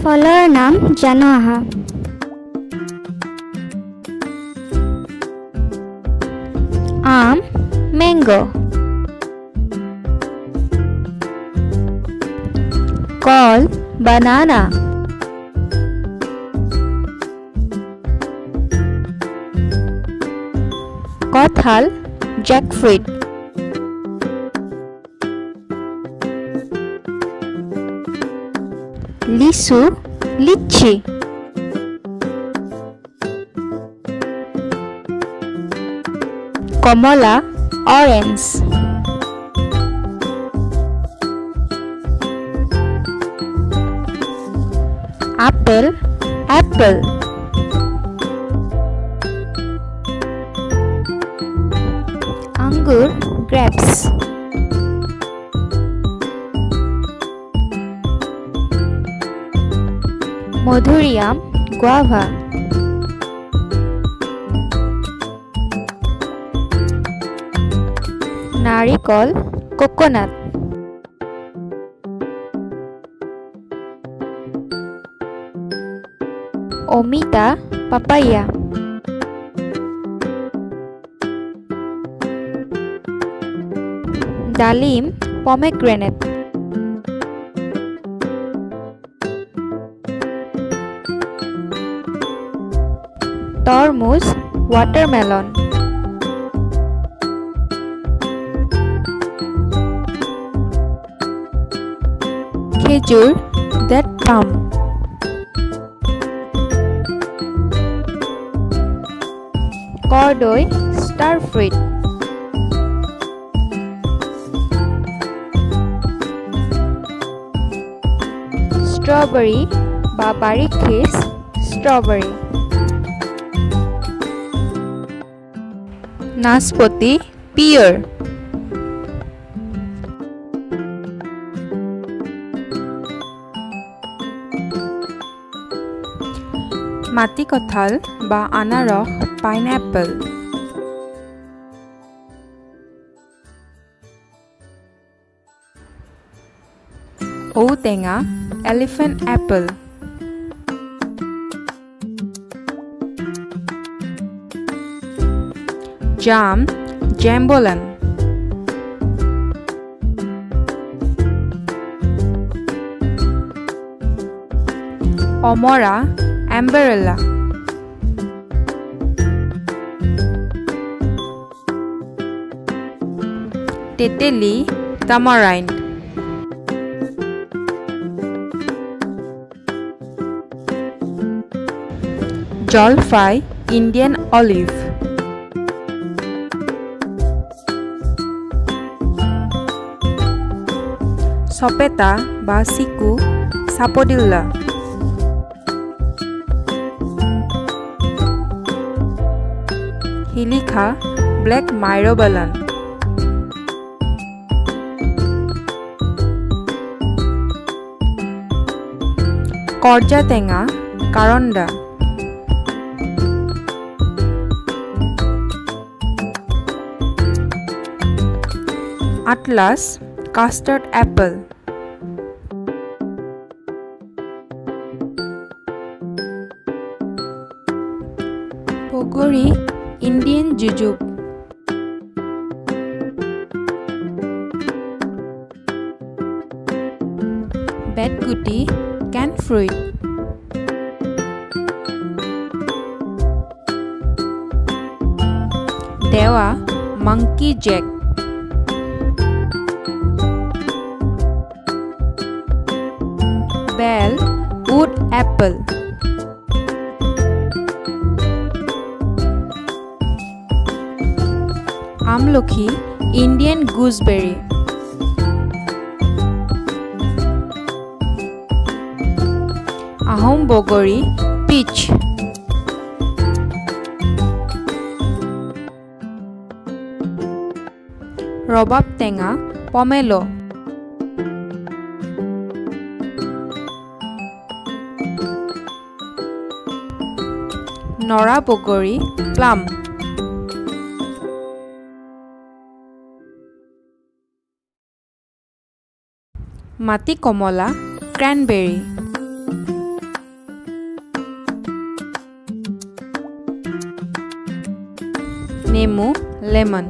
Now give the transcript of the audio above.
ফলৰ নাম জানো আহা। আম, ম্যাঙ্গো। কল, বানানা। কঁঠাল, জ্যাকফ্রুট। লিচু, লিচি। কমলা, অরেঞ্জ। Apple, Apple. আঙ্গুর, গ্রেপস। মধুরিআম, গুয়াভা। নাৰিকল, কোকোনাট। অমিতা, পাপায়া। ডালিম, পমেগ্ৰেনেট। তৰমুজ, ওয়াটাৰমেলন। খেজুৰ, ডেট পাম। কৰ্দৈ, ষ্টাৰ ফ্ৰুইট। স্ট্ৰবেৰী বা বাৰিখিছ, স্ট্ৰবেৰী। নাচপতি, পিয়ৰ। মাটি কঁঠাল বা আনাৰস, পাইনএপল। ঔটেঙা, এলিফেন্ট এপল। জাম, জ্যাম্বলেন। অমৰা, এম্বেৰেলা। তেতেলী, তামাৰাইন্ড। জলফাই, ইণ্ডিয়ান অলিভ। সপেতা বা চিকু, সাপোদিল্লা। শিলিখা, ব্লেক মাইৰবালান। কৰ্জা টেঙা, কাৰণ্ডা। আটলাস, কাষ্টাৰ্ড এপল। বগৰী, ইণ্ডিয়ান জুজুব। বেতগুটি, কেন ফ্ৰুইট। দেৱা, মাংকি জেক। বেল, উড এপল। আমলখি, ইণ্ডিয়ান গুজবেৰী। আহোম বগৰী, পিচ। ৰবাব টেঙা, পমেলো। নৰা বগৰী, প্লাম। মাটি কমলা ক্ৰেনবেৰী নেমু লেমন